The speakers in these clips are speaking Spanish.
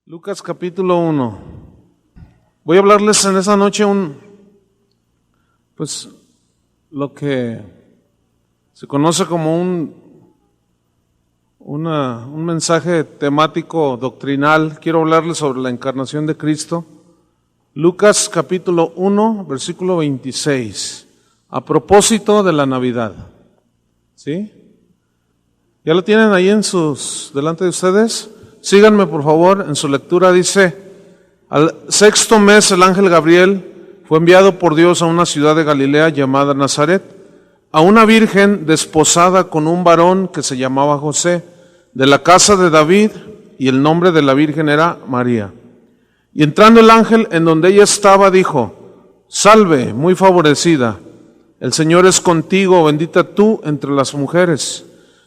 Lucas capítulo 1. Voy a hablarles en esta noche lo que se conoce como un mensaje temático doctrinal. Quiero hablarles sobre la encarnación de Cristo. Lucas capítulo 1, versículo 26. A propósito de la Navidad. ¿Sí? ¿Ya lo tienen ahí delante de ustedes? Síganme por favor, en su lectura dice: al sexto mes el ángel Gabriel fue enviado por Dios a una ciudad de Galilea llamada Nazaret, a una virgen desposada con un varón que se llamaba José, de la casa de David, y el nombre de la virgen era María. Y entrando el ángel en donde ella estaba, dijo: Salve, muy favorecida, el Señor es contigo, bendita tú entre las mujeres.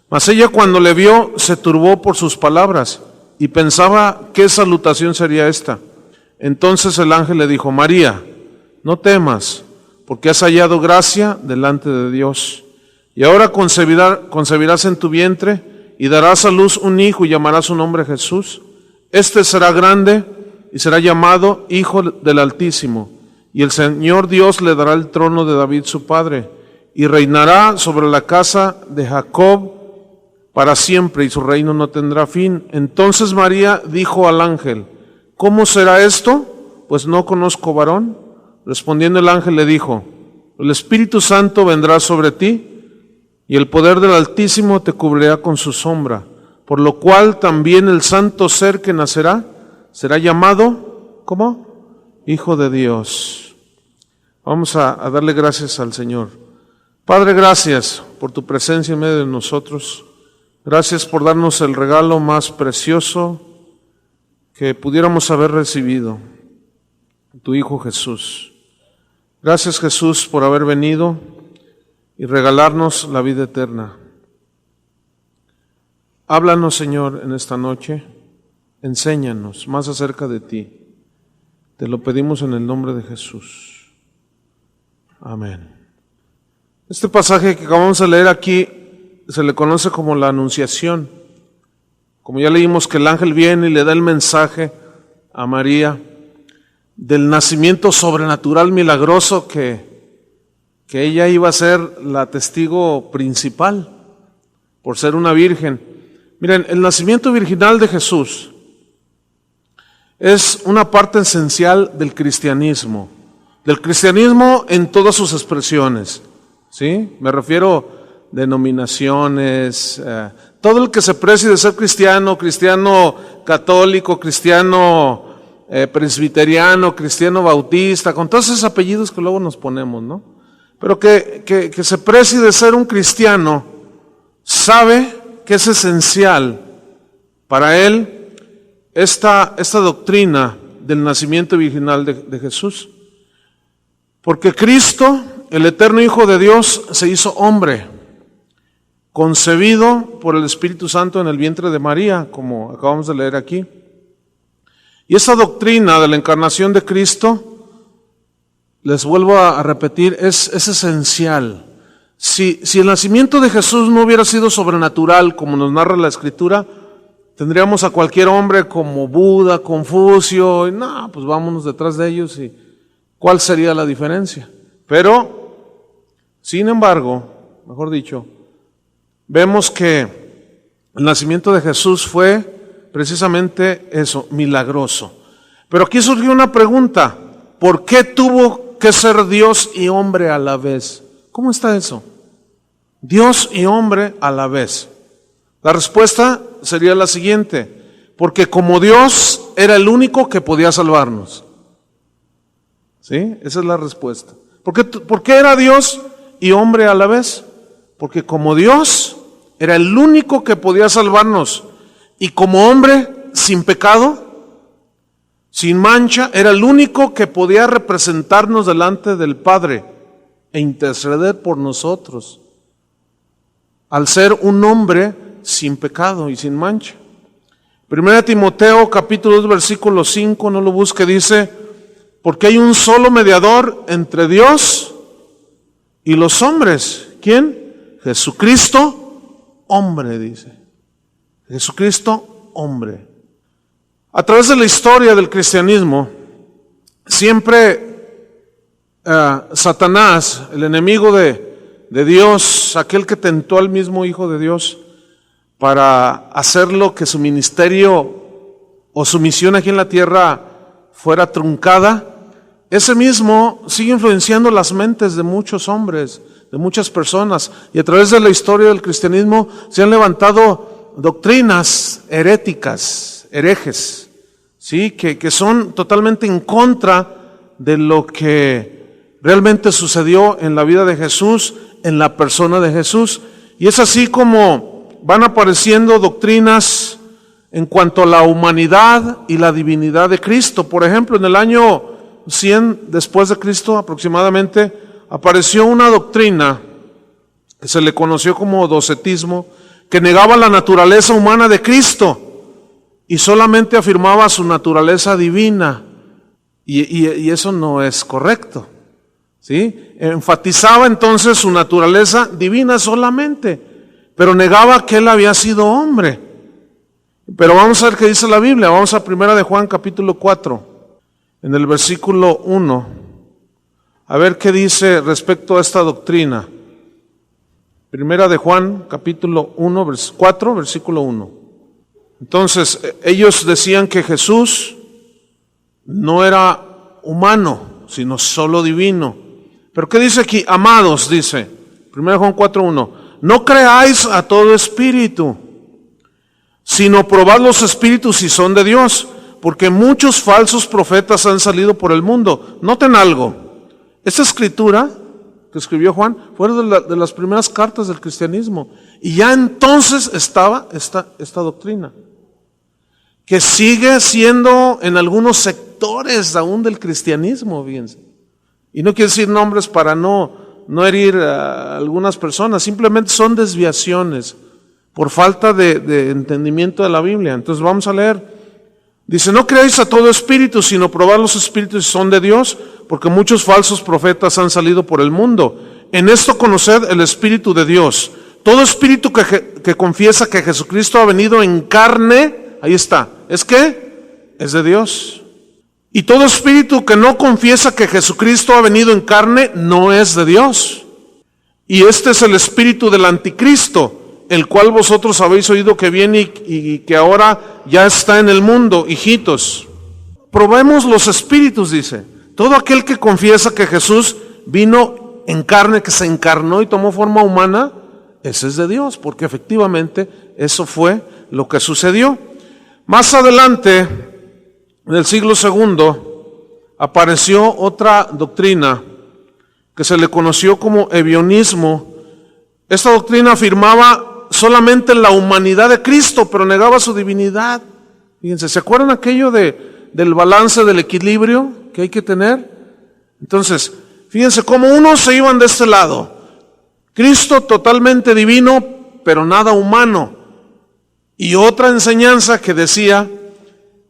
Mas ella, cuando le vio, se turbó por sus palabras, y pensaba qué salutación sería esta. Entonces el ángel le dijo: María, no temas, porque has hallado gracia delante de Dios. Y ahora concebirás en tu vientre, y darás a luz un hijo, y llamarás su nombre Jesús. Este será grande, y será llamado Hijo del Altísimo. Y el Señor Dios le dará el trono de David su padre, y reinará sobre la casa de Jacob para siempre, y su reino no tendrá fin. Entonces María dijo al ángel: ¿Cómo será esto? Pues no conozco varón. Respondiendo el ángel le dijo: El Espíritu Santo vendrá sobre ti, y el poder del Altísimo te cubrirá con su sombra, por lo cual también el santo ser que nacerá será llamado, ¿cómo? Hijo de Dios. Vamos a darle gracias al Señor. Padre, gracias por tu presencia en medio de nosotros. Gracias por darnos el regalo más precioso que pudiéramos haber recibido, tu Hijo Jesús. Gracias, Jesús, por haber venido y regalarnos la vida eterna. Háblanos, Señor, en esta noche. Enséñanos más acerca de ti. Te lo pedimos en el nombre de Jesús. Amén. Este pasaje que acabamos de leer aquí se le conoce como la Anunciación. Como ya leímos, que el ángel viene y le da el mensaje a María del nacimiento sobrenatural milagroso que ella iba a ser la testigo principal por ser una virgen. Miren, el nacimiento virginal de Jesús es una parte esencial del cristianismo en todas sus expresiones. ¿Sí? Me refiero denominaciones, todo el que se precie de ser cristiano católico, cristiano presbiteriano, cristiano bautista, con todos esos apellidos que luego nos ponemos, ¿no? Pero que se precie de ser un cristiano, sabe que es esencial para él esta doctrina del nacimiento virginal de Jesús. Porque Cristo, el eterno Hijo de Dios, se hizo hombre, concebido por el Espíritu Santo en el vientre de María, como acabamos de leer aquí. Y esa doctrina de la encarnación de Cristo, les vuelvo a repetir, es esencial. Si el nacimiento de Jesús no hubiera sido sobrenatural, como nos narra la Escritura, tendríamos a cualquier hombre como Buda, Confucio, y no, pues vámonos detrás de ellos, y ¿cuál sería la diferencia? Pero, sin embargo, mejor dicho, vemos que el nacimiento de Jesús fue precisamente eso, milagroso. Pero aquí surgió una pregunta: ¿por qué tuvo que ser Dios y hombre a la vez? ¿Cómo está eso? Dios y hombre a la vez. La respuesta sería la siguiente: porque como Dios era el único que podía salvarnos. ¿Sí? Esa es la respuesta. ¿Por qué era Dios y hombre a la vez? Porque como Dios era el único que podía salvarnos, y como hombre sin pecado, sin mancha, era el único que podía representarnos delante del Padre e interceder por nosotros, al ser un hombre sin pecado y sin mancha. 1 Timoteo capítulo 2 versículo 5, no lo busque, dice: porque hay un solo mediador entre Dios y los hombres. ¿Quién? Jesucristo, hombre, dice. Jesucristo, hombre. A través de la historia del cristianismo, siempre Satanás, el enemigo de Dios, aquel que tentó al mismo Hijo de Dios para hacerlo que su ministerio o su misión aquí en la tierra fuera truncada, ese mismo sigue influenciando las mentes de muchos hombres, de muchas personas, y a través de la historia del cristianismo se han levantado doctrinas heréticas, herejes, ¿sí? que son totalmente en contra de lo que realmente sucedió en la vida de Jesús, en la persona de Jesús. Y es así como van apareciendo doctrinas en cuanto a la humanidad y la divinidad de Cristo. Por ejemplo, en el año 100 después de Cristo aproximadamente, apareció una doctrina que se le conoció como docetismo, que negaba la naturaleza humana de Cristo y solamente afirmaba su naturaleza divina. Y eso no es correcto, ¿sí? Enfatizaba entonces su naturaleza divina solamente, pero negaba que él había sido hombre. Pero vamos a ver qué dice la Biblia. Vamos a 1 de Juan capítulo 4, en el versículo 1. A ver qué dice respecto a esta doctrina. 1 de Juan capítulo 1, 4, versículo 1. Entonces, ellos decían que Jesús no era humano, sino solo divino. Pero ¿qué dice aquí? Amados, dice 1 Juan 4:1, no creáis a todo espíritu, sino probad los espíritus si son de Dios, porque muchos falsos profetas han salido por el mundo. Noten algo, esta escritura que escribió Juan fue de las primeras cartas del cristianismo, y ya entonces estaba esta doctrina, que sigue siendo en algunos sectores aún del cristianismo, fíjense. Y no quiero decir nombres para no herir a algunas personas, simplemente son desviaciones por falta de entendimiento de la Biblia. Entonces vamos a leer. Dice, no creáis a todo espíritu, sino probad los espíritus si son de Dios, porque muchos falsos profetas han salido por el mundo. En esto conoced el Espíritu de Dios. Todo espíritu que confiesa que Jesucristo ha venido en carne, ahí está, ¿es qué? Es de Dios. Y todo espíritu que no confiesa que Jesucristo ha venido en carne, no es de Dios. Y este es el espíritu del anticristo, el cual vosotros habéis oído que viene y que ahora ya está en el mundo. Hijitos, probemos los espíritus, dice. Todo aquel que confiesa que Jesús vino en carne, que se encarnó y tomó forma humana, ese es de Dios, porque efectivamente eso fue lo que sucedió. Más adelante, en el siglo II, apareció otra doctrina que se le conoció como ebionismo. Esta doctrina afirmaba solamente la humanidad de Cristo, pero negaba su divinidad. Fíjense, ¿se acuerdan aquello del balance, del equilibrio que hay que tener? Entonces, fíjense cómo unos se iban de este lado. Cristo totalmente divino, pero nada humano. Y otra enseñanza que decía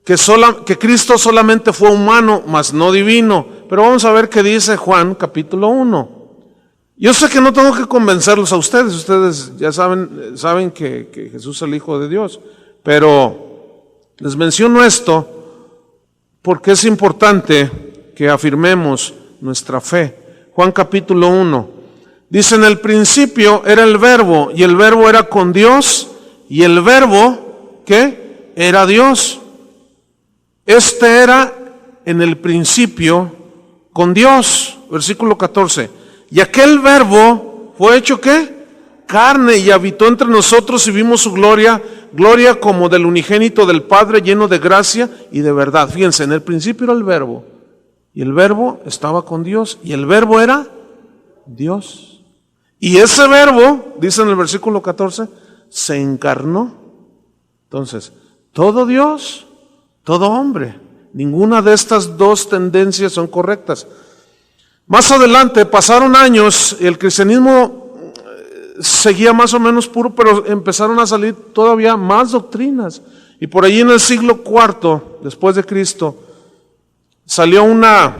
que Cristo solamente fue humano, mas no divino. Pero vamos a ver qué dice Juan capítulo 1. Yo sé que no tengo que convencerlos a ustedes ya saben que Jesús es el Hijo de Dios, pero les menciono esto porque es importante que afirmemos nuestra fe. Juan capítulo 1, dice, en el principio era el Verbo, y el Verbo era con Dios, y el Verbo, ¿qué? Era Dios. Este era en el principio con Dios, versículo 14. Y aquel Verbo fue hecho, ¿qué? Carne, y habitó entre nosotros y vimos su gloria, gloria como del unigénito del Padre, lleno de gracia y de verdad. Fíjense, en el principio era el Verbo, y el Verbo estaba con Dios, y el Verbo era Dios. Y ese Verbo, dice en el versículo 14, se encarnó. Entonces, todo Dios, todo hombre. Ninguna de estas dos tendencias son correctas. Más adelante, pasaron años, y el cristianismo seguía más o menos puro, pero empezaron a salir todavía más doctrinas. Y por allí en el siglo IV, después de Cristo, salió una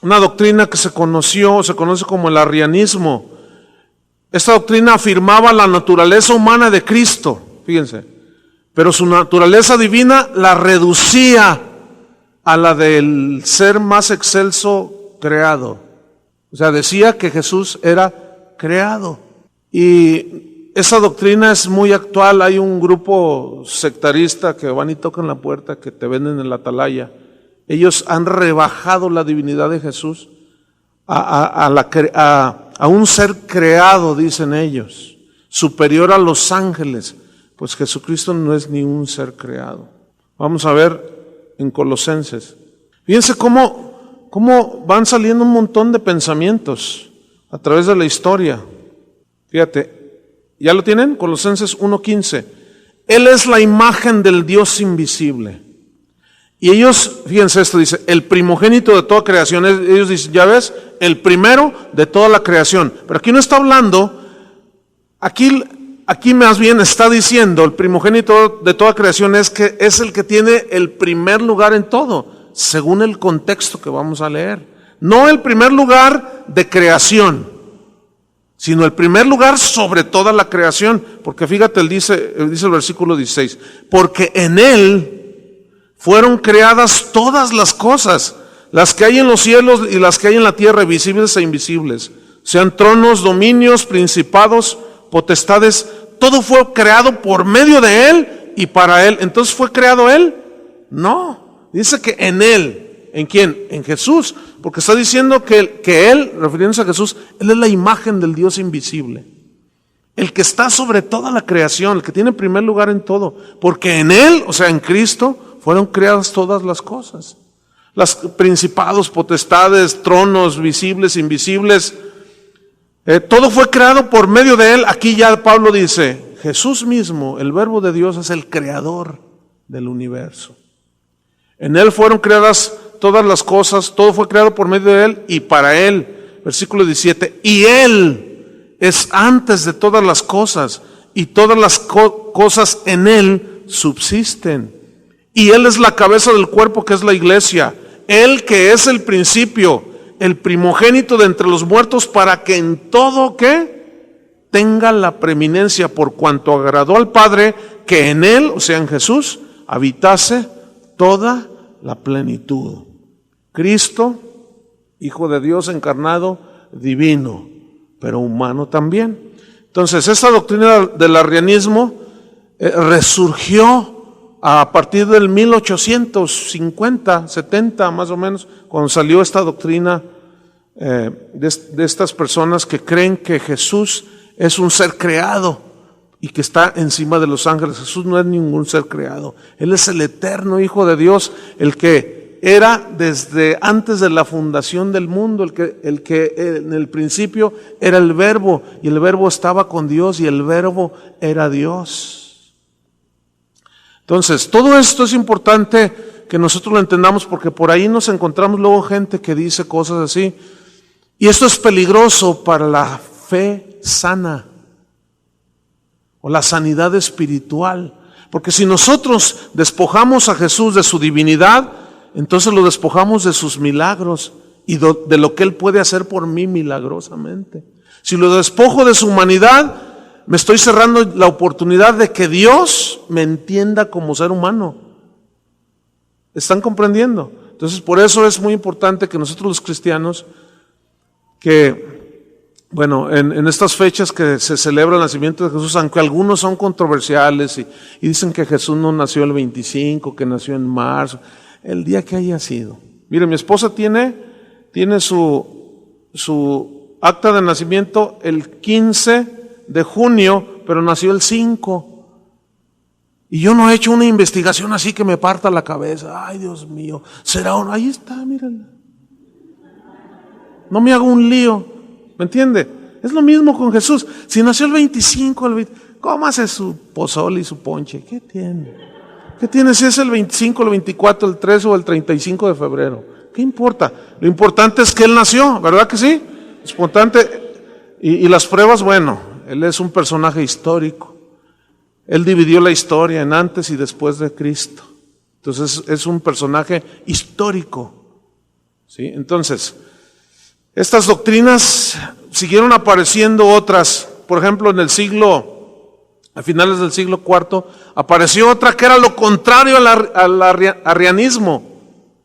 doctrina que se conoce como el arrianismo. Esta doctrina afirmaba la naturaleza humana de Cristo, fíjense, pero su naturaleza divina la reducía a la del ser más excelso creado. O sea, decía que Jesús era creado. Y esa doctrina es muy actual. Hay un grupo sectarista que van y tocan la puerta, que te venden en la atalaya. Ellos han rebajado la divinidad de Jesús a un ser creado, dicen ellos, superior a los ángeles. Pues Jesucristo no es ni un ser creado. Vamos a ver en Colosenses. Fíjense cómo van saliendo un montón de pensamientos a través de la historia. Fíjate, ¿ya lo tienen? Colosenses 1:15. Él es la imagen del Dios invisible. Y ellos, fíjense esto, dice, el primogénito de toda creación. Ellos dicen, ya ves, el primero de toda la creación. Pero aquí no está hablando, aquí más bien está diciendo, el primogénito de toda creación es el que tiene el primer lugar en todo, según el contexto que vamos a leer. No el primer lugar de creación, sino el primer lugar sobre toda la creación. Porque fíjate, dice el versículo 16, porque en Él fueron creadas todas las cosas, las que hay en los cielos y las que hay en la tierra, visibles e invisibles, sean tronos, dominios, principados, potestades, todo fue creado por medio de Él y para Él. ¿Entonces fue creado Él? No, dice que en Él. ¿En quién? En Jesús, porque está diciendo que Él, refiriéndose a Jesús, Él es la imagen del Dios invisible, el que está sobre toda la creación, el que tiene primer lugar en todo, porque en Él, o sea en Cristo, fueron creadas todas las cosas, las principados, potestades, tronos, visibles, invisibles, todo fue creado por medio de Él. Aquí ya Pablo dice, Jesús mismo, el Verbo de Dios, es el creador del universo. En Él fueron creadas todas las cosas, todo fue creado por medio de Él y para Él. Versículo 17, y Él es antes de todas las cosas y todas las cosas en Él subsisten. Y Él es la cabeza del cuerpo, que es la iglesia. Él que es el principio, el primogénito de entre los muertos, para que en todo, ¿qué? Tenga la preeminencia, por cuanto agradó al Padre que en Él, o sea en Jesús, habitase toda la plenitud. Cristo, Hijo de Dios encarnado, divino, pero humano también. Entonces, esta doctrina del arrianismo resurgió a partir del 1850, 70 más o menos, cuando salió esta doctrina de estas personas que creen que Jesús es un ser creado y que está encima de los ángeles. Jesús no es ningún ser creado. Él es el eterno Hijo de Dios, el que era desde antes de la fundación del mundo, el que en el principio era el Verbo, y el Verbo estaba con Dios y el Verbo era Dios. Entonces, todo esto es importante que nosotros lo entendamos, porque por ahí nos encontramos luego gente que dice cosas así, y esto es peligroso para la fe sana o la sanidad espiritual, porque si nosotros despojamos a Jesús de su divinidad, entonces lo despojamos de sus milagros y de lo que Él puede hacer por mí milagrosamente. Si lo despojo de su humanidad, me estoy cerrando la oportunidad de que Dios me entienda como ser humano. ¿Están comprendiendo? Entonces, por eso es muy importante que nosotros los cristianos, en estas fechas que se celebra el nacimiento de Jesús, aunque algunos son controversiales y dicen que Jesús no nació el 25, que nació en marzo, el día que haya sido. Mire, mi esposa tiene su acta de nacimiento el 15 de junio, pero nació el 5. Y yo no he hecho una investigación así que me parta la cabeza. Ay, Dios mío, será uno. Ahí está, mírenla. No me hago un lío, ¿me entiende? Es lo mismo con Jesús. Si nació el 25, ¿cómo hace su pozole y su ponche? ¿Qué tiene? ¿Qué tiene si es el 25, el 24, el 3 o el 35 de febrero? ¿Qué importa? Lo importante es que Él nació, ¿verdad que sí? Es importante. Y las pruebas, bueno, Él es un personaje histórico. Él dividió la historia en antes y después de Cristo. Entonces es un personaje histórico. ¿Sí? Entonces, estas doctrinas siguieron apareciendo otras. Por ejemplo, en el siglo a finales del siglo IV, apareció otra que era lo contrario al arrianismo.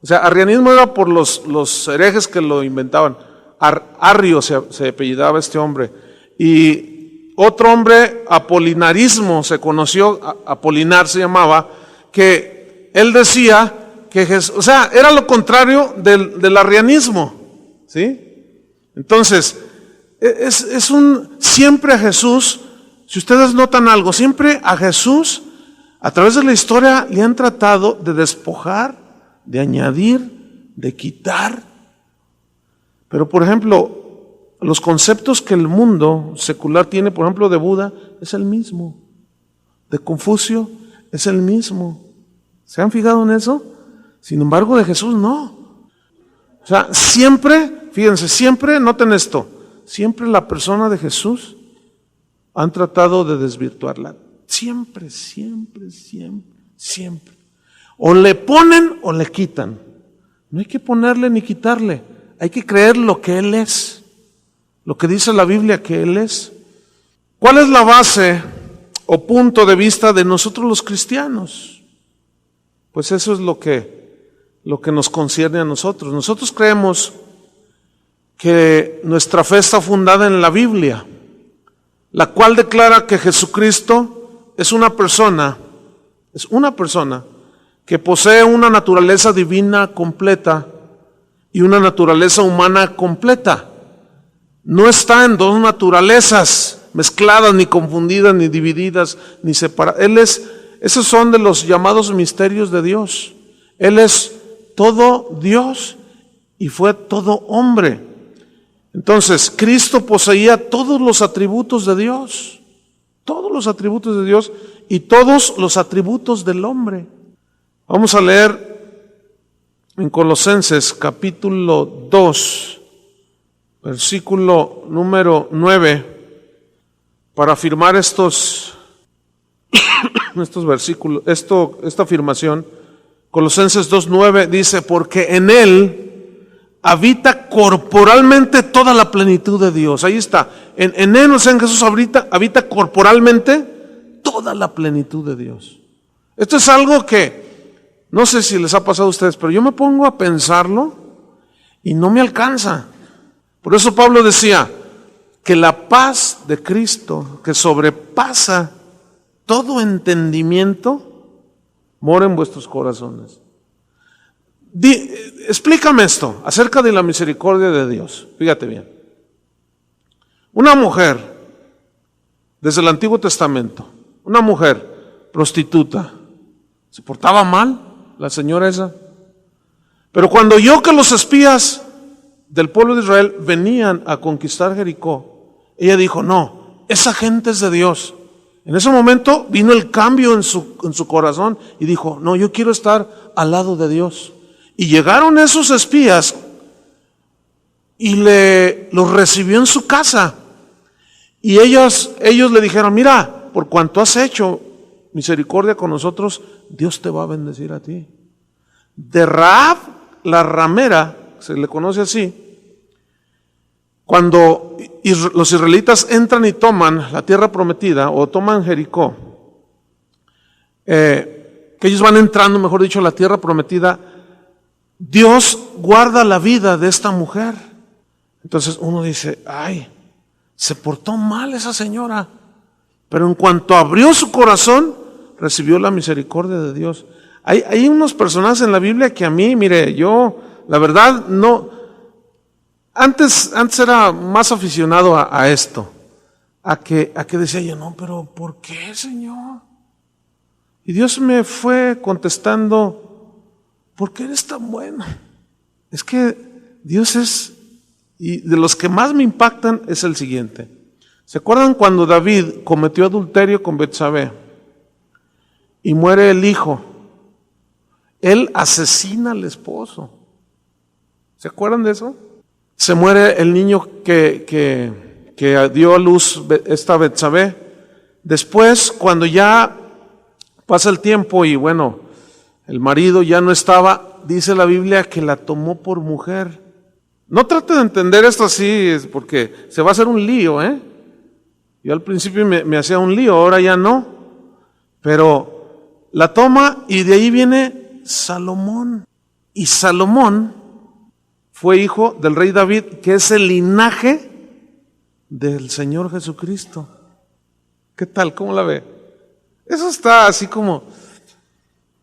O sea, arrianismo era por los herejes que lo inventaban. Arrio se apellidaba este hombre. Y otro hombre, apolinarismo, se conoció, Apolinar se llamaba, que él decía que Jesús, o sea, era lo contrario del arrianismo, ¿sí? Entonces, siempre a Jesús, si ustedes notan algo, siempre a Jesús, a través de la historia, le han tratado de despojar, de añadir, de quitar. Pero, por ejemplo, los conceptos que el mundo secular tiene, por ejemplo, de Buda, es el mismo. De Confucio, es el mismo. ¿Se han fijado en eso? Sin embargo, de Jesús no. O sea, siempre, fíjense, siempre, noten esto, siempre la persona de Jesús han tratado de desvirtuarla. Siempre, siempre, siempre, siempre. O le ponen o le quitan. No hay que ponerle ni quitarle. Hay que creer lo que Él es. Lo que dice la Biblia que Él es. ¿Cuál es la base o punto de vista de nosotros los cristianos? Pues eso es lo que nos concierne a nosotros. Nosotros creemos que nuestra fe está fundada en la Biblia, la cual declara que Jesucristo es una persona que posee una naturaleza divina completa y una naturaleza humana completa. No está en dos naturalezas mezcladas, ni confundidas, ni divididas, ni separadas. Esos son de los llamados misterios de Dios. Él es todo Dios y fue todo hombre. Entonces, Cristo poseía todos los atributos de Dios, todos los atributos de Dios y todos los atributos del hombre. Vamos a leer en Colosenses capítulo 2, versículo número 9, para afirmar estos versículos, esta afirmación. Colosenses 2:9 dice, porque en Él habita corporalmente toda la plenitud de Dios. Ahí está. En Él, o sea, en Jesús habita corporalmente toda la plenitud de Dios. Esto es algo que no sé si les ha pasado a ustedes, pero yo me pongo a pensarlo y no me alcanza. Por eso Pablo decía que la paz de Cristo, que sobrepasa todo entendimiento, mora en vuestros corazones. Explícame esto acerca de la misericordia de Dios. Fíjate bien. Una mujer, desde el Antiguo Testamento, una mujer prostituta, ¿se portaba mal la señora esa? Pero cuando oyó que los espías del pueblo de Israel venían a conquistar Jericó, ella dijo, no, esa gente es de Dios. En ese momento vino el cambio en su corazón y dijo, no, yo quiero estar al lado de Dios. Y llegaron esos espías y los recibió en su casa. Y ellos le dijeron, mira, por cuanto has hecho misericordia con nosotros, Dios te va a bendecir a ti. De Rahab, la ramera, se le conoce así, cuando los israelitas entran y toman la tierra prometida o toman Jericó, que ellos van entrando, mejor dicho, a la tierra prometida, Dios guarda la vida de esta mujer. Entonces uno dice, ay, se portó mal esa señora, pero en cuanto abrió su corazón, recibió la misericordia de Dios. Hay unos personajes en la Biblia que a mí, mire, yo, la verdad, no. Antes era más aficionado a esto, a que decía yo, no, pero ¿por qué, Señor? Y Dios me fue contestando, ¿por qué eres tan bueno? Es que Dios es, y de los que más me impactan es el siguiente. ¿Se acuerdan cuando David cometió adulterio con Betsabé y muere el hijo? Él asesina al esposo. ¿Se acuerdan de eso? Se muere el niño que dio a luz esta Betsabé. Después, cuando ya pasa el tiempo y bueno, el marido ya no estaba, dice la Biblia que la tomó por mujer. No trate de entender esto así, porque se va a hacer un lío, ¿eh? Yo al principio me hacía un lío, ahora ya no. Pero la toma y de ahí viene Salomón. Y Salomón fue hijo del rey David, que es el linaje del Señor Jesucristo. ¿Qué tal? ¿Cómo la ve? Eso está así como,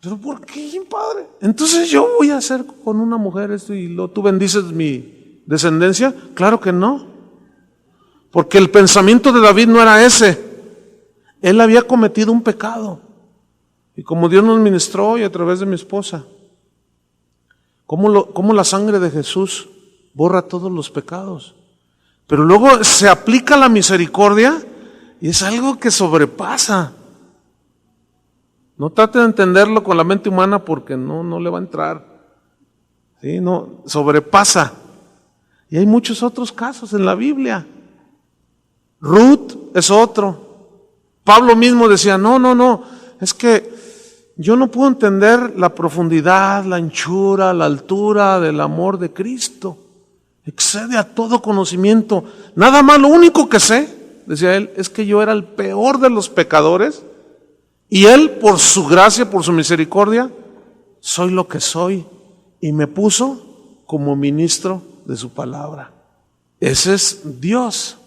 ¿pero por qué, padre? Entonces yo voy a hacer con una mujer esto y tú bendices mi descendencia. Claro que no. Porque el pensamiento de David no era ese. Él había cometido un pecado. Y como Dios nos ministró hoy a través de mi esposa, cómo la sangre de Jesús borra todos los pecados. Pero luego se aplica la misericordia y es algo que sobrepasa. No trate de entenderlo con la mente humana porque no le va a entrar. ¿Sí? No, sobrepasa. Y hay muchos otros casos en la Biblia. Ruth es otro. Pablo mismo decía, no, es que yo no puedo entender la profundidad, la anchura, la altura del amor de Cristo. Excede a todo conocimiento. Nada más, lo único que sé, decía él, es que yo era el peor de los pecadores y Él, por su gracia, por su misericordia, soy lo que soy y me puso como ministro de su palabra. Ese es Dios.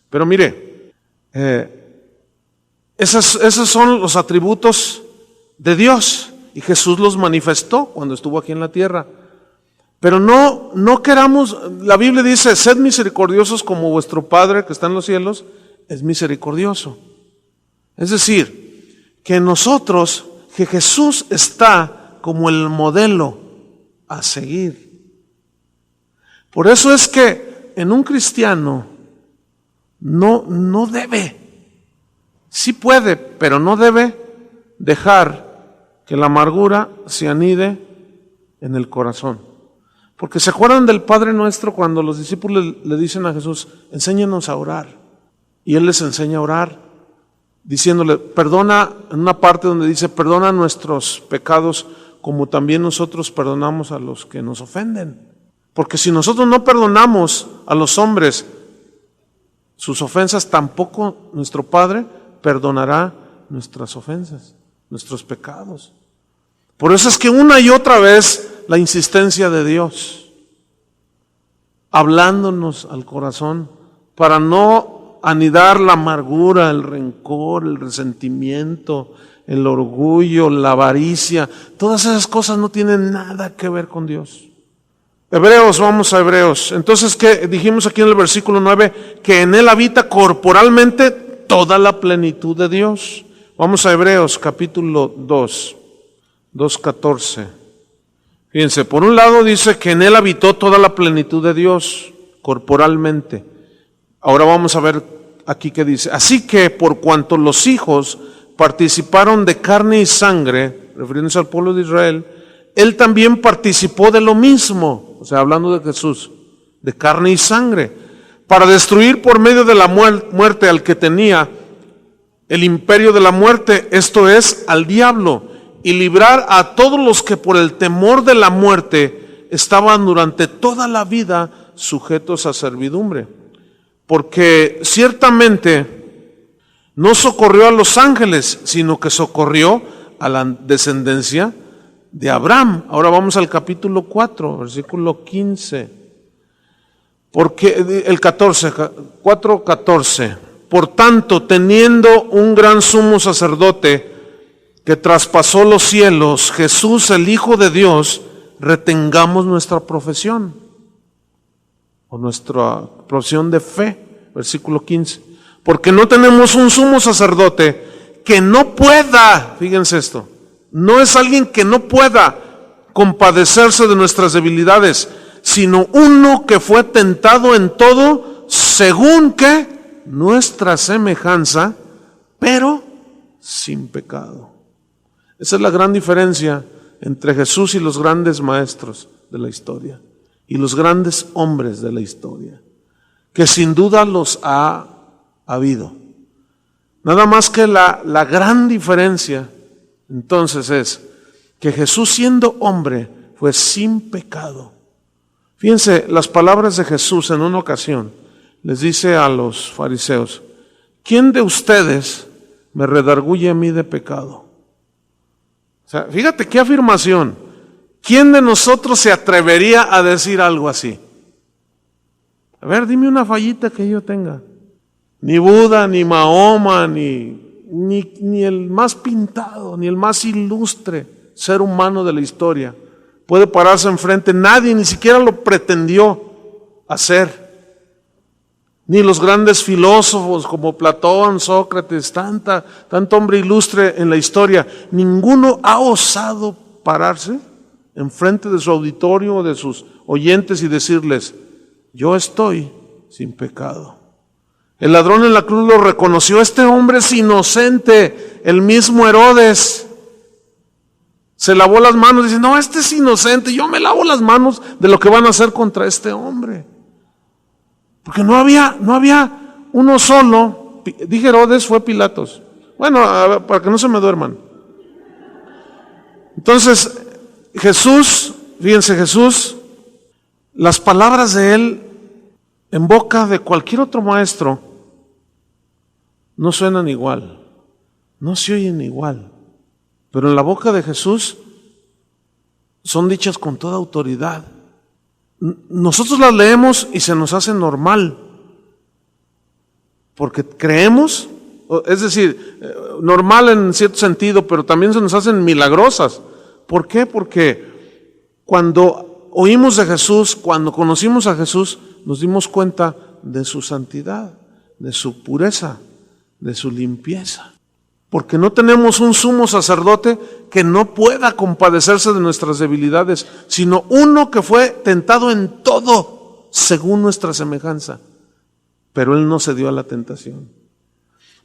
Pero mire, esos son los atributos de Dios y Jesús los manifestó cuando estuvo aquí en la tierra. Pero no queramos, la Biblia dice, sed misericordiosos como vuestro Padre que está en los cielos es misericordioso. Es decir, que Jesús está como el modelo a seguir. Por eso es que en un cristiano no debe, sí puede, pero no debe dejar que la amargura se anide en el corazón. Porque se acuerdan del Padre Nuestro cuando los discípulos le dicen a Jesús, enséñanos a orar. Y Él les enseña a orar, diciéndole, perdona, en una parte donde dice, perdona nuestros pecados como también nosotros perdonamos a los que nos ofenden. Porque si nosotros no perdonamos a los hombres sus ofensas, tampoco nuestro Padre perdonará nuestras ofensas, nuestros pecados. Por eso es que una y otra vez la insistencia de Dios, hablándonos al corazón para no anidar la amargura, el rencor, el resentimiento, el orgullo, la avaricia. Todas esas cosas no tienen nada que ver con Dios. Hebreos, vamos a Hebreos. Entonces, ¿qué dijimos aquí en el versículo 9? Que en Él habita corporalmente toda la plenitud de Dios. Vamos a Hebreos capítulo 2:14. Fíjense, por un lado dice que en Él habitó toda la plenitud de Dios corporalmente. Ahora vamos a ver aquí qué dice. Así que por cuanto los hijos participaron de carne y sangre, refiriéndose al pueblo de Israel, Él también participó de lo mismo, o sea, hablando de Jesús, de carne y sangre, para destruir por medio de la muerte al que tenía el imperio de la muerte, esto es, al diablo, y librar a todos los que por el temor de la muerte estaban durante toda la vida sujetos a servidumbre. Porque ciertamente no socorrió a los ángeles, sino que socorrió a la descendencia de Abraham. Ahora vamos al capítulo 4, versículo 15. Porque el 4:14. Por tanto, teniendo un gran sumo sacerdote que traspasó los cielos, Jesús, el Hijo de Dios, retengamos nuestra profesión o nuestra profesión de fe, versículo 15. Porque no tenemos un sumo sacerdote que no pueda, fíjense esto, no es alguien que no pueda compadecerse de nuestras debilidades, sino uno que fue tentado en todo según que nuestra semejanza, pero sin pecado. Esa es la gran diferencia entre Jesús y los grandes maestros de la historia y los grandes hombres de la historia, que sin duda los ha habido. Nada más que la gran diferencia entonces es que Jesús, siendo hombre, fue sin pecado. Fíjense las palabras de Jesús en una ocasión. Les dice a los fariseos, ¿quién de ustedes me redarguye a mí de pecado? O sea, fíjate qué afirmación. ¿Quién de nosotros se atrevería a decir algo así? A ver, dime una fallita que yo tenga. Ni Buda, ni Mahoma, ni el más pintado, ni el más ilustre ser humano de la historia puede pararse enfrente. Nadie ni siquiera lo pretendió hacer. Ni los grandes filósofos como Platón, Sócrates, tanto hombre ilustre en la historia. Ninguno ha osado pararse enfrente de su auditorio, de sus oyentes y decirles: yo estoy sin pecado. El ladrón en la cruz lo reconoció: este hombre es inocente. El mismo Herodes se lavó las manos y dice: no, este es inocente, yo me lavo las manos de lo que van a hacer contra este hombre. Porque no había uno solo. Dije Herodes, fue Pilatos. Bueno, para que no se me duerman. Entonces, Jesús, fíjense, Jesús, las palabras de él en boca de cualquier otro maestro no suenan igual, no se oyen igual, pero en la boca de Jesús son dichas con toda autoridad. Nosotros las leemos y se nos hace normal, porque creemos, es decir, normal en cierto sentido, pero también se nos hacen milagrosas. ¿Por qué? Porque cuando oímos de Jesús, cuando conocimos a Jesús, nos dimos cuenta de su santidad, de su pureza, de su limpieza. Porque no tenemos un sumo sacerdote que no pueda compadecerse de nuestras debilidades, sino uno que fue tentado en todo según nuestra semejanza. Pero él no cedió a la tentación.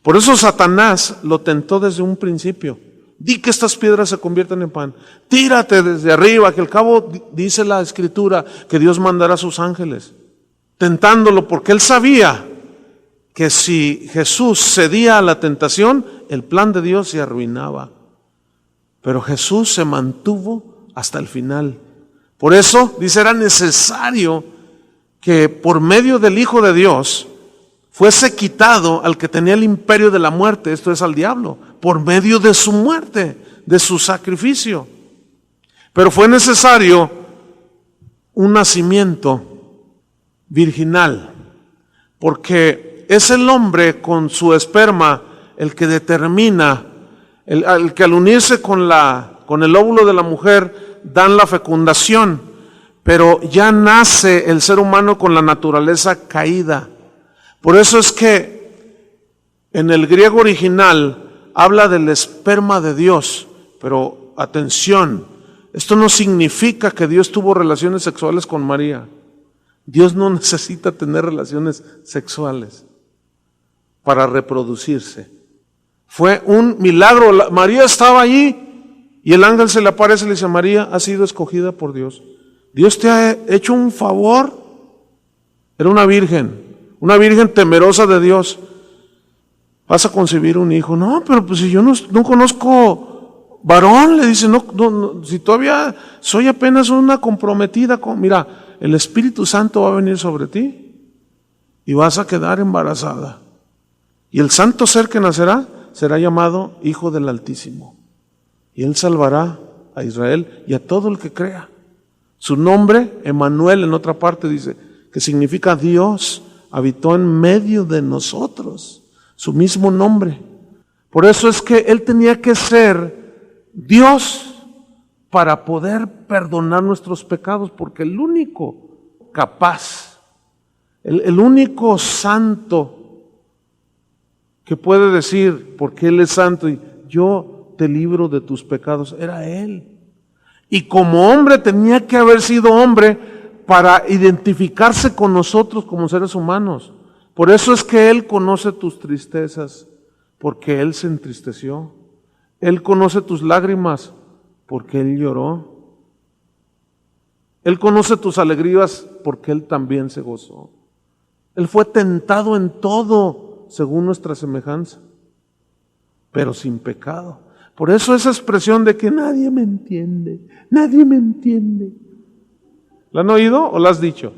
Por eso Satanás lo tentó desde un principio. Di que estas piedras se conviertan en pan. Tírate desde arriba, que al cabo dice la Escritura que Dios mandará a sus ángeles. Tentándolo porque él sabía que si Jesús cedía a la tentación, el plan de Dios se arruinaba. Pero Jesús se mantuvo hasta el final. Por eso, dice, era necesario que por medio del Hijo de Dios fuese quitado al que tenía el imperio de la muerte, esto es al diablo, por medio de su muerte, de su sacrificio. Pero fue necesario un nacimiento virginal, porque es el hombre con su esperma el que determina, el que al unirse con el óvulo de la mujer dan la fecundación, pero ya nace el ser humano con la naturaleza caída. Por eso es que en el griego original habla del esperma de Dios, pero atención, esto no significa que Dios tuvo relaciones sexuales con María. Dios no necesita tener relaciones sexuales para reproducirse. Fue un milagro. María estaba allí y el ángel se le aparece y le dice: María, has sido escogida por Dios. Dios te ha hecho un favor. Era una virgen temerosa de Dios. Vas a concebir un hijo. No, pero pues si yo no conozco varón, le dice, no, si todavía soy apenas una comprometida mira, el Espíritu Santo va a venir sobre ti y vas a quedar embarazada. Y el santo ser que nacerá será llamado Hijo del Altísimo. Y él salvará a Israel y a todo el que crea. Su nombre, Emmanuel, en otra parte dice, que significa Dios habitó en medio de nosotros. Su mismo nombre. Por eso es que él tenía que ser Dios para poder perdonar nuestros pecados, porque el único capaz, el único santo que puede decir, porque Él es santo, y yo te libro de tus pecados, era Él. Y como hombre tenía que haber sido hombre para identificarse con nosotros como seres humanos. Por eso es que Él conoce tus tristezas, porque Él se entristeció. Él conoce tus lágrimas, porque Él lloró. Él conoce tus alegrías, porque Él también se gozó. Él fue tentado en todo, según nuestra semejanza, pero sin pecado. Por eso esa expresión de que nadie me entiende. ¿La han oído o la has dicho?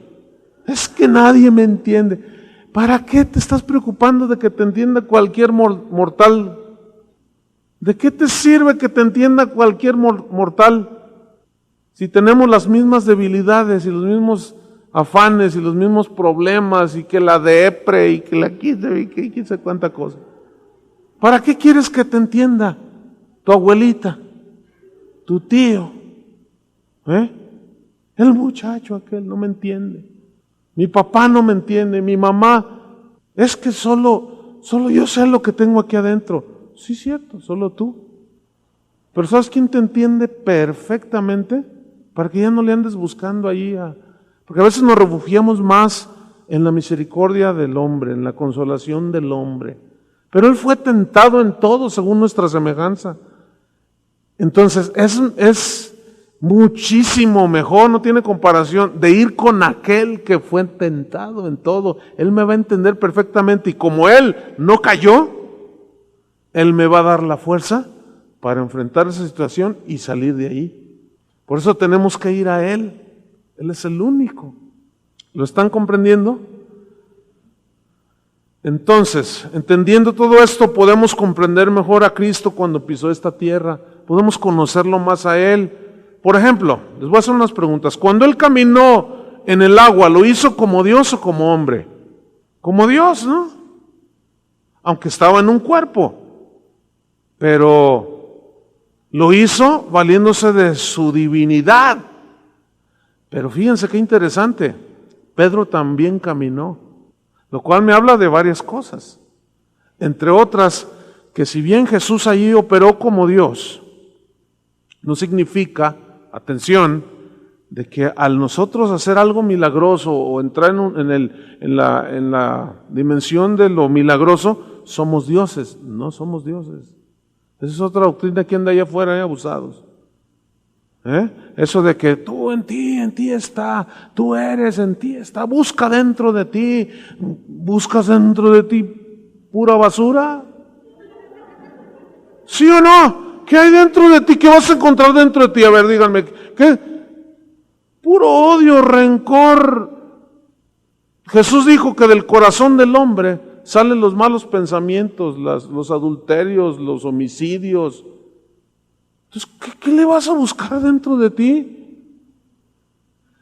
Es que nadie me entiende. ¿Para qué te estás preocupando de que te entienda cualquier mortal? ¿De qué te sirve que te entienda cualquier mortal? Si tenemos las mismas debilidades y los mismos afanes y los mismos problemas y que la depre y que la quite y que quién sabe cuánta cosa. ¿Para qué quieres que te entienda tu abuelita, tu tío? El muchacho aquel no me entiende. Mi papá no me entiende, mi mamá. Es que solo yo sé lo que tengo aquí adentro. Sí, cierto, solo tú. Pero ¿sabes quién te entiende perfectamente? Para que ya no le andes buscando ahí. Porque a veces nos refugiamos más en la misericordia del hombre, en la consolación del hombre. Pero Él fue tentado en todo según nuestra semejanza. Entonces es muchísimo mejor, no tiene comparación, de ir con aquel que fue tentado en todo. Él me va a entender perfectamente y como Él no cayó, Él me va a dar la fuerza para enfrentar esa situación y salir de ahí. Por eso tenemos que ir a Él. Él es el único. ¿Lo están comprendiendo? Entonces, entendiendo todo esto, podemos comprender mejor a Cristo cuando pisó esta tierra. Podemos conocerlo más a Él. Por ejemplo, les voy a hacer unas preguntas. Cuando Él caminó en el agua, ¿lo hizo como Dios o como hombre? Como Dios, ¿no? Aunque estaba en un cuerpo. Pero lo hizo valiéndose de su divinidad. Pero fíjense qué interesante. Pedro también caminó. Lo cual me habla de varias cosas. Entre otras, que si bien Jesús allí operó como Dios, no significa, atención, de que al nosotros hacer algo milagroso o entrar en la dimensión de lo milagroso, somos dioses. No somos dioses. Esa es otra doctrina que anda allá afuera, abusados. Eso de que tú en ti está, tú eres, en ti está, busca dentro de ti, buscas dentro de ti pura basura. ¿Sí o no? ¿Qué hay dentro de ti? ¿Qué vas a encontrar dentro de ti? A ver, díganme, ¿qué? Puro odio, rencor. Jesús dijo que del corazón del hombre salen los malos pensamientos, los adulterios, los homicidios. Entonces, ¿qué le vas a buscar dentro de ti?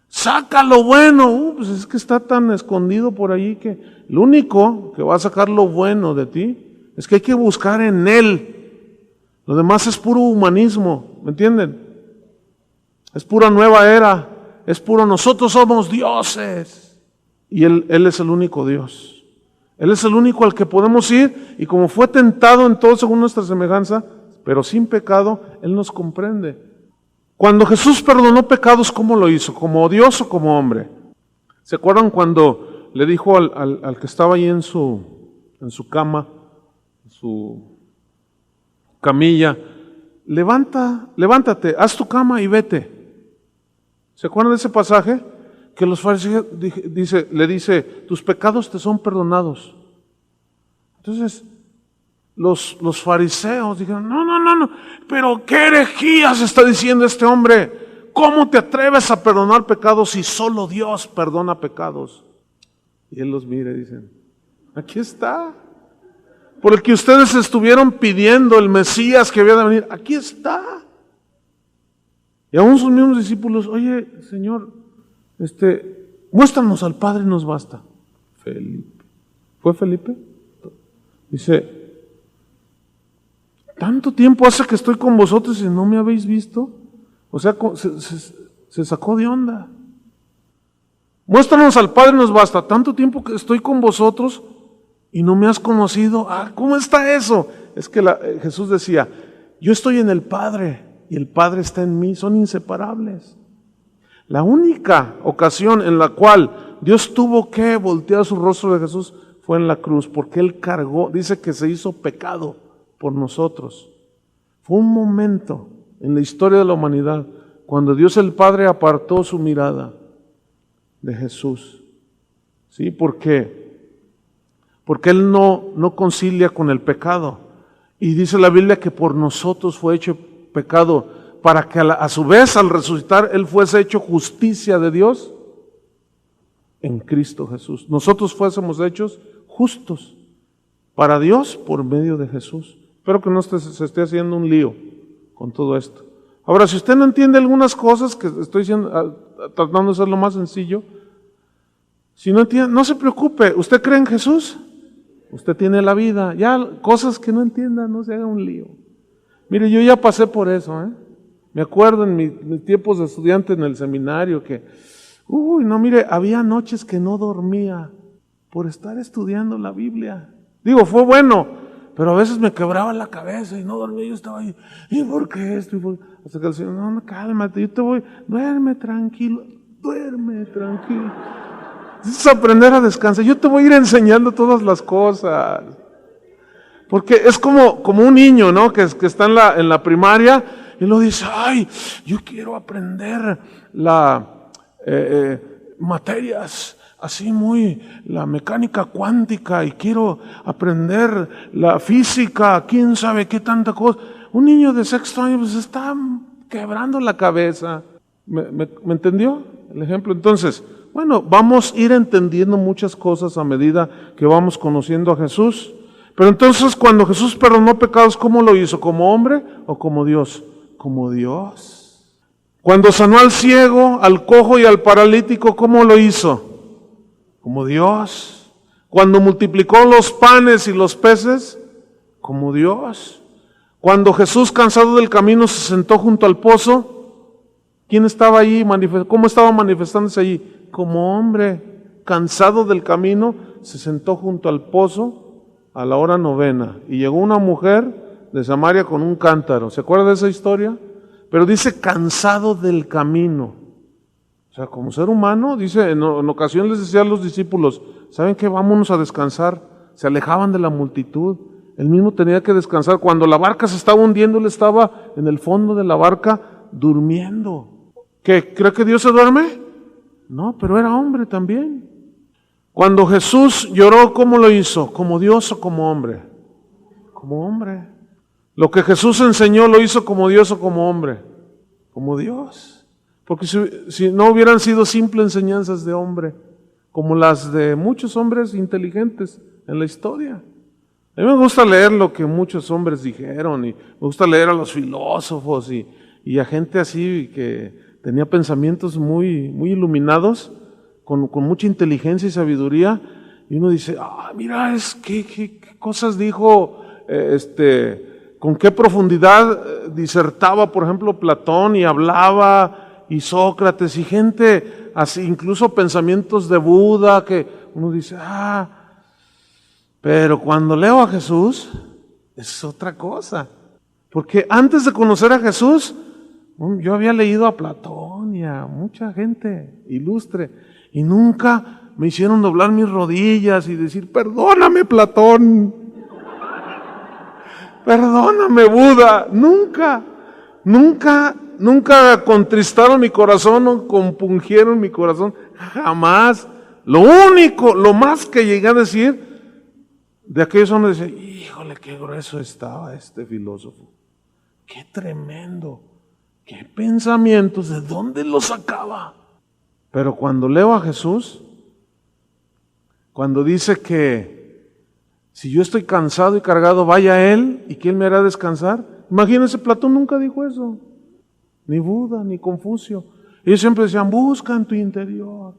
Saca lo bueno. Pues es que está tan escondido por ahí que lo único que va a sacar lo bueno de ti es que hay que buscar en Él. Lo demás es puro humanismo, ¿me entienden? Es pura nueva era, es puro nosotros somos dioses. Y Él es el único Dios. Él es el único al que podemos ir y como fue tentado en todo según nuestra semejanza, pero sin pecado, Él nos comprende. Cuando Jesús perdonó pecados, ¿cómo lo hizo? ¿Como Dios o como hombre? ¿Se acuerdan cuando le dijo al que estaba ahí en su cama, en su camilla, levántate, haz tu cama y vete? ¿Se acuerdan de ese pasaje? Que los fariseos le dice, tus pecados te son perdonados. Entonces, los fariseos dijeron, no, pero qué herejías está diciendo este hombre. ¿Cómo te atreves a perdonar pecados si solo Dios perdona pecados? Y Él los mira y dice, aquí está. Por el que ustedes estuvieron pidiendo, el Mesías que había de venir, aquí está. Y aún sus mismos discípulos, oye, Señor, muéstranos al Padre y nos basta. Felipe. ¿Fue Felipe? Dice, ¿tanto tiempo hace que estoy con vosotros y no me habéis visto? O sea, se sacó de onda. Muéstranos al Padre y nos basta. Tanto tiempo que estoy con vosotros y no me has conocido. ¿Cómo está eso? Es que Jesús decía, yo estoy en el Padre y el Padre está en mí, son inseparables. La única ocasión en la cual Dios tuvo que voltear su rostro de Jesús fue en la cruz, porque Él cargó, dice que se hizo pecado por nosotros. Fue un momento en la historia de la humanidad cuando Dios el Padre apartó su mirada de Jesús. ¿Sí? ¿Por qué? Porque Él no concilia con el pecado. Y dice la Biblia que por nosotros fue hecho pecado para que a su vez al resucitar Él fuese hecho justicia de Dios. en Cristo Jesús. Nosotros fuésemos hechos justos para Dios por medio de Jesús. Espero que no se esté haciendo un lío con todo esto. Ahora, si usted no entiende algunas cosas que estoy tratando de hacer lo más sencillo, si no entiende, no se preocupe. ¿Usted cree en Jesús? Usted tiene la vida. Ya cosas que no entienda, no se haga un lío. Mire, yo ya pasé por eso, Me acuerdo en mis tiempos de estudiante en el seminario que, no, mire, había noches que no dormía por estar estudiando la Biblia. Digo, fue bueno, pero a veces me quebraba la cabeza y no dormía. Yo estaba ahí, ¿y por qué esto? Hasta que el Señor, no, cálmate, yo te voy, duerme tranquilo. Es aprender a descansar. Yo te voy a ir enseñando todas las cosas. Porque es como un niño, ¿no? Que está en la primaria y lo dice, ay, yo quiero aprender materias así la mecánica cuántica y quiero aprender la física, quién sabe qué tanta cosa. Un niño de sexto año pues está quebrando la cabeza. ¿Me entendió el ejemplo? Entonces, bueno, vamos a ir entendiendo muchas cosas a medida que vamos conociendo a Jesús. Pero entonces, cuando Jesús perdonó pecados, ¿cómo lo hizo? ¿Como hombre o como Dios? Como Dios. Cuando sanó al ciego, al cojo y al paralítico, ¿cómo lo hizo? Como Dios. Cuando multiplicó los panes y los peces, como Dios. Cuando Jesús, cansado del camino, se sentó junto al pozo, ¿quién estaba allí? ¿Cómo estaba manifestándose allí? Como hombre, cansado del camino, se sentó junto al pozo a la hora 9, y llegó una mujer de Samaria con un cántaro. ¿Se acuerda de esa historia? Pero dice cansado del camino. O sea, como ser humano, dice, en ocasiones les decía a los discípulos, ¿saben qué? Vámonos a descansar. Se alejaban de la multitud. Él mismo tenía que descansar. Cuando la barca se estaba hundiendo, él estaba en el fondo de la barca durmiendo. ¿Qué? ¿Cree que Dios se duerme? No, pero era hombre también. Cuando Jesús lloró, ¿cómo lo hizo? ¿Como Dios o como hombre? Como hombre. Lo que Jesús enseñó, ¿lo hizo como Dios o como hombre? Como Dios. Porque si no hubieran sido simples enseñanzas de hombre, como las de muchos hombres inteligentes en la historia. A mí me gusta leer lo que muchos hombres dijeron, y me gusta leer a los filósofos y a gente así que tenía pensamientos muy, muy iluminados, con mucha inteligencia y sabiduría, y uno dice, mira, qué cosas dijo, con qué profundidad disertaba, por ejemplo, Platón, y hablaba, y Sócrates, y gente así, incluso pensamientos de Buda, que uno dice, pero cuando leo a Jesús, es otra cosa. Porque antes de conocer a Jesús, yo había leído a Platón y a mucha gente ilustre, y nunca me hicieron doblar mis rodillas y decir, perdóname Platón, perdóname Buda. Nunca contristaron mi corazón o compungieron mi corazón, jamás. Lo más que llegué a decir de aquellos hombres, decían, híjole, qué grueso estaba este filósofo, qué tremendo, qué pensamientos, ¿de dónde los sacaba? Pero cuando leo a Jesús, cuando dice que si yo estoy cansado y cargado, vaya a Él y que Él me hará descansar. Imagínense, Platón nunca dijo eso, ni Buda, ni Confucio. Ellos siempre decían, busca en tu interior,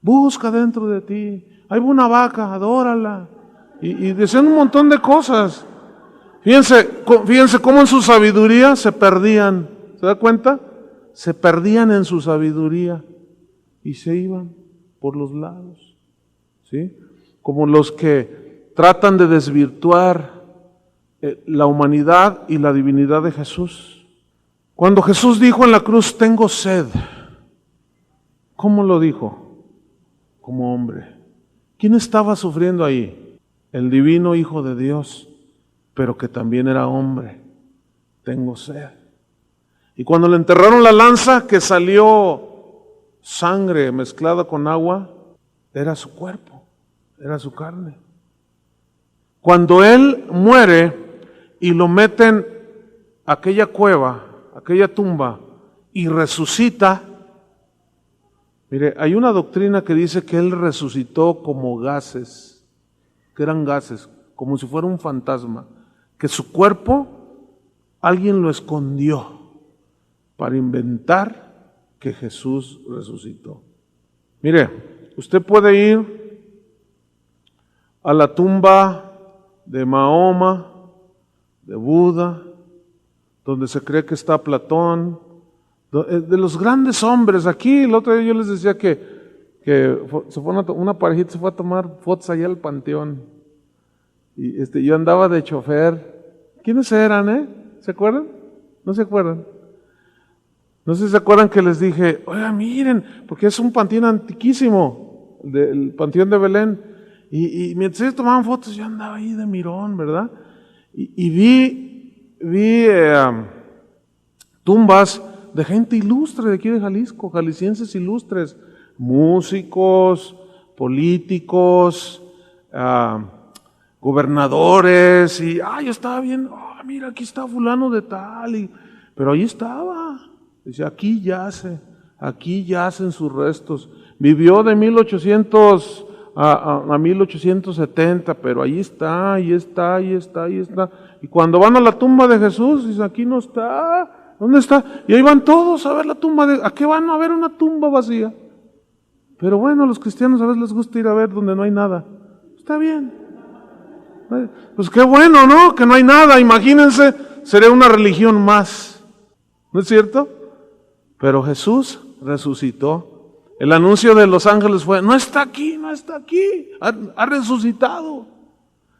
busca dentro de ti. Hay una vaca, adórala. Y decían un montón de cosas. Fíjense cómo en su sabiduría se perdían. ¿Se da cuenta? Se perdían en su sabiduría y se iban por los lados. ¿Sí? Como los que tratan de desvirtuar la humanidad y la divinidad de Jesús. Cuando Jesús dijo en la cruz, tengo sed, ¿cómo lo dijo? Como hombre. ¿Quién estaba sufriendo ahí? El divino Hijo de Dios, pero que también era hombre. Tengo sed. Y cuando le enterraron la lanza, que salió sangre mezclada con agua, era su cuerpo, era su carne. Cuando Él muere y lo meten a aquella cueva, aquella tumba, y resucita, Mire, hay una doctrina que dice que Él resucitó como gases, que eran gases, como si fuera un fantasma, que su cuerpo alguien lo escondió para inventar que Jesús resucitó. Mire, usted puede ir a la tumba de Mahoma, de Buda, donde se cree que está Platón, de los grandes hombres. Aquí el otro día yo les decía que se fue una parejita, se fue a tomar fotos allá al panteón. Y yo andaba de chofer. ¿Quiénes eran, ¿Se acuerdan? ¿No se acuerdan? No sé si se acuerdan que les dije, oiga, miren, porque es un panteón antiquísimo, el panteón de Belén. Y mientras ellos tomaban fotos, yo andaba ahí de mirón, ¿verdad? Y vi tumbas de gente ilustre de aquí de Jalisco, jaliscienses ilustres, músicos, políticos, gobernadores, y yo estaba viendo, mira, aquí está fulano de tal, pero ahí estaba, dice, aquí yacen sus restos. Vivió de 1800 a 1870, pero ahí está. Y cuando van a la tumba de Jesús, dice, aquí no está, ¿dónde está? Y ahí van todos a ver la tumba ¿a qué van a ver una tumba vacía? Pero bueno, a los cristianos a veces les gusta ir a ver donde no hay nada. Está bien. Pues qué bueno, ¿no? Que no hay nada. Imagínense, sería una religión más. ¿No es cierto? Pero Jesús resucitó. El anuncio de los ángeles fue, no está aquí, ha resucitado.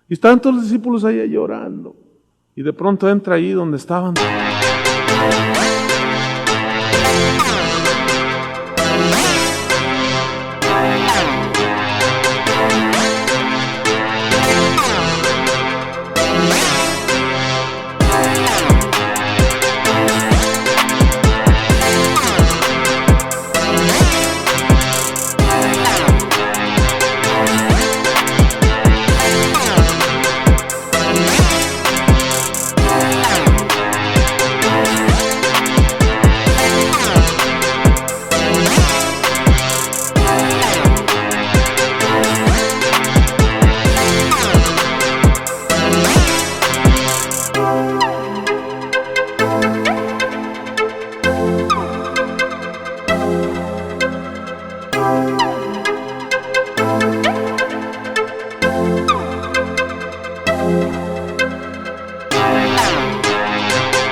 Y estaban todos los discípulos ahí llorando. Y de pronto entra ahí donde estaban.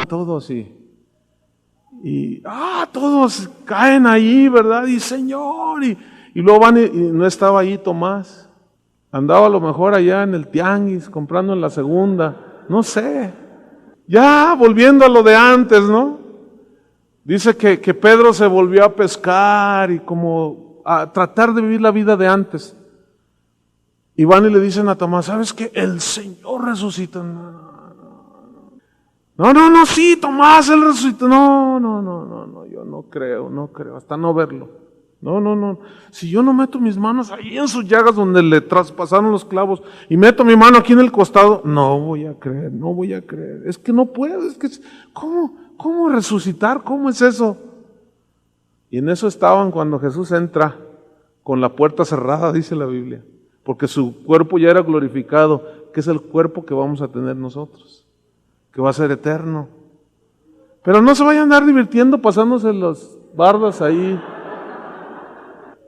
Todos y todos caen ahí, ¿verdad? Y Señor, y luego van y no estaba ahí Tomás. Andaba a lo mejor allá en el tianguis, comprando en la segunda, no sé. Ya volviendo a lo de antes, ¿no? Dice que Pedro se volvió a pescar y como a tratar de vivir la vida de antes. Y van y le dicen a Tomás, ¿sabes qué? El Señor resucita. No, sí, Tomás, Él resucitó. No, yo no creo, hasta no verlo. No. Si yo no meto mis manos ahí en sus llagas donde le traspasaron los clavos y meto mi mano aquí en el costado, no voy a creer. Es que no puedo, ¿cómo resucitar? ¿Cómo es eso? Y en eso estaban cuando Jesús entra con la puerta cerrada, dice la Biblia, porque su cuerpo ya era glorificado, que es el cuerpo que vamos a tener nosotros, que va a ser eterno. Pero no se vayan a andar divirtiendo pasándose las bardas ahí,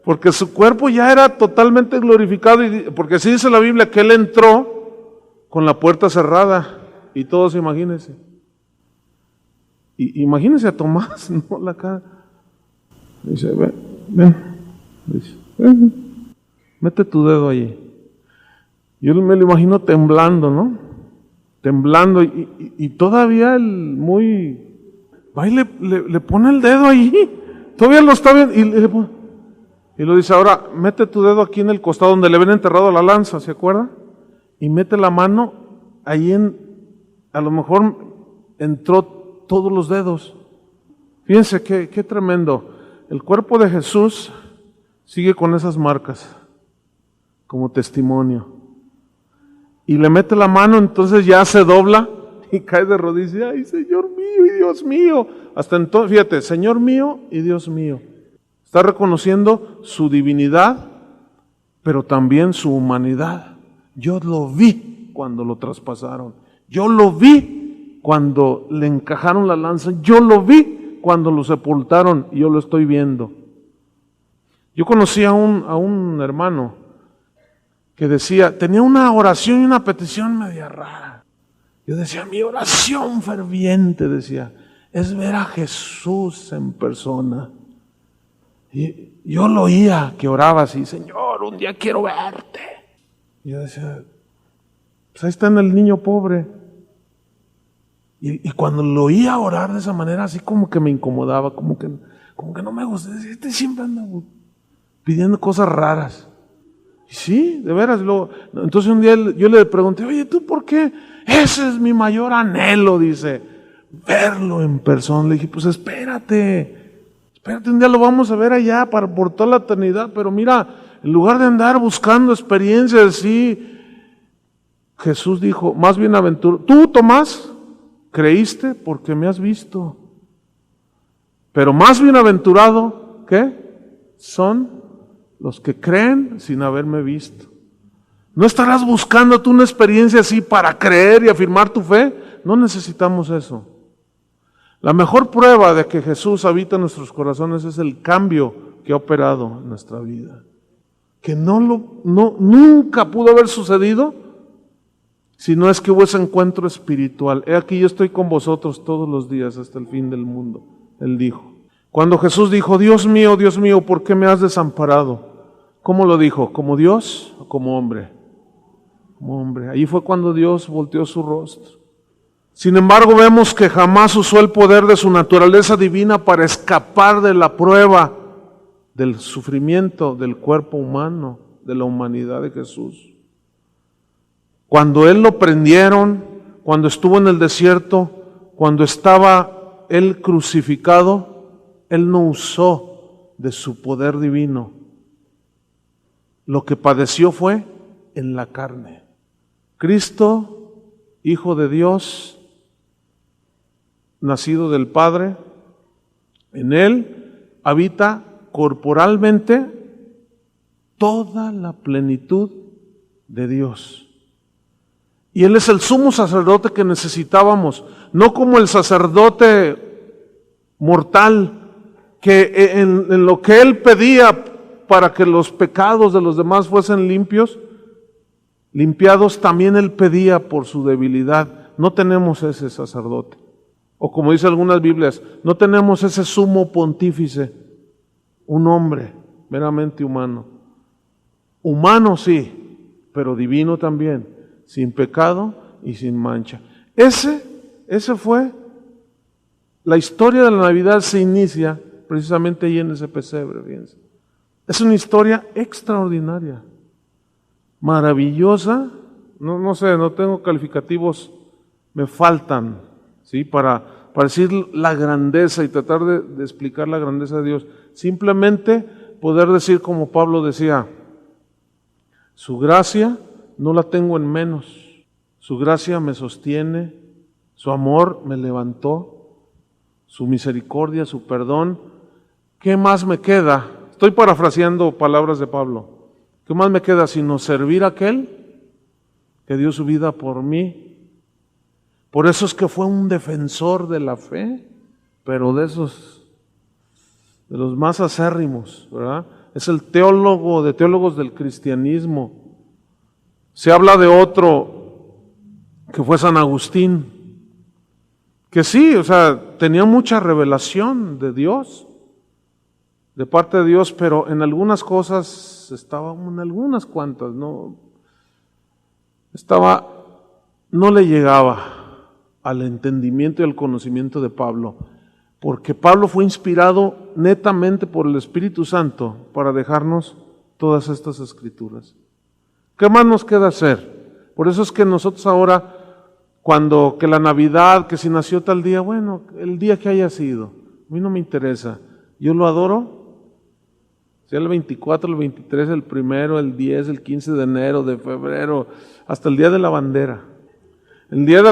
porque su cuerpo ya era totalmente glorificado, porque así dice la Biblia que Él entró con la puerta cerrada, y todos imagínense. Y imagínense a Tomás, ¿no? La cara. Dice, ven. Dice, ven. Mete tu dedo allí. Yo me lo imagino temblando, ¿no? Temblando y todavía va y le pone el dedo ahí. Todavía lo está viendo y lo dice, ahora mete tu dedo aquí en el costado donde le ven enterrado la lanza, ¿se acuerda? Y mete la mano ahí a lo mejor entró todos los dedos. Fíjense qué tremendo. El cuerpo de Jesús sigue con esas marcas como testimonio. Y le mete la mano, entonces ya se dobla y cae de rodillas. Ay, Señor mío y Dios mío. Hasta entonces, fíjate, Señor mío y Dios mío. Está reconociendo su divinidad, pero también su humanidad. Yo lo vi cuando lo traspasaron. Yo lo vi cuando le encajaron la lanza. Yo lo vi cuando lo sepultaron y yo lo estoy viendo. Yo conocí a un hermano que decía, tenía una oración y una petición media rara. Yo decía, mi oración ferviente, decía, es ver a Jesús en persona. Y yo lo oía que oraba así, Señor, un día quiero verte. Y yo decía, pues ahí está en el niño pobre. Y cuando lo oía orar de esa manera, así como que me incomodaba, como que no me gusta. Este siempre anda pidiendo cosas raras. Y sí, de veras. Entonces un día yo le pregunté, oye, ¿tú por qué? Ese es mi mayor anhelo, dice, verlo en persona. Le dije, pues espérate, un día lo vamos a ver allá por toda la eternidad. Pero mira, en lugar de andar buscando experiencias, sí, Jesús dijo, más bienaventurado, tú, Tomás, creíste porque me has visto. Pero más bienaventurado, ¿qué? Son los que creen sin haberme visto. ¿No estarás buscando tú una experiencia así para creer y afirmar tu fe? No necesitamos eso. La mejor prueba de que Jesús habita en nuestros corazones es el cambio que ha operado en nuestra vida. Que nunca pudo haber sucedido si no es que hubo ese encuentro espiritual. He aquí yo estoy con vosotros todos los días hasta el fin del mundo. Él dijo. Cuando Jesús dijo, Dios mío, ¿por qué me has desamparado? ¿Cómo lo dijo? ¿Como Dios o como hombre? Como hombre. Ahí fue cuando Dios volteó su rostro. Sin embargo, vemos que jamás usó el poder de su naturaleza divina para escapar de la prueba del sufrimiento del cuerpo humano, de la humanidad de Jesús. Cuando Él lo prendieron, cuando estuvo en el desierto, cuando estaba Él crucificado, Él no usó de su poder divino. Lo que padeció fue en la carne. Cristo, Hijo de Dios, nacido del Padre, en Él habita corporalmente toda la plenitud de Dios. Y Él es el sumo sacerdote que necesitábamos, no como el sacerdote mortal, que en lo que Él pedía para que los pecados de los demás fuesen limpiados, también Él pedía por su debilidad. No tenemos ese sacerdote. O como dice algunas Biblias, no tenemos ese sumo pontífice, un hombre meramente humano. Humano sí, pero divino también, sin pecado y sin mancha. Ese fue, la historia de la Navidad se inicia precisamente ahí en ese pesebre, fíjense. Es una historia extraordinaria, maravillosa. No sé, no tengo calificativos, me faltan, ¿sí? Para decir la grandeza y tratar de explicar la grandeza de Dios. Simplemente poder decir como Pablo decía, su gracia no la tengo en menos, su gracia me sostiene, su amor me levantó, su misericordia, su perdón. ¿Qué más me queda? Estoy parafraseando palabras de Pablo. ¿Qué más me queda sino servir a aquel que dio su vida por mí? Por eso es que fue un defensor de la fe, pero de los más acérrimos, ¿verdad? Es el teólogo de teólogos del cristianismo. Se habla de otro que fue San Agustín, que sí, o sea, tenía mucha revelación de Dios, de parte de Dios, pero en algunas cosas en algunas cuantas, no le llegaba al entendimiento y al conocimiento de Pablo, porque Pablo fue inspirado netamente por el Espíritu Santo para dejarnos todas estas escrituras. ¿Qué más nos queda hacer? Por eso es que nosotros ahora, que la Navidad, que si nació tal día, bueno, el día que haya sido, a mí no me interesa, yo lo adoro, sea el 24, el 23, el 1, el 10, el 15 de enero, de febrero, hasta el día de la bandera. El día de la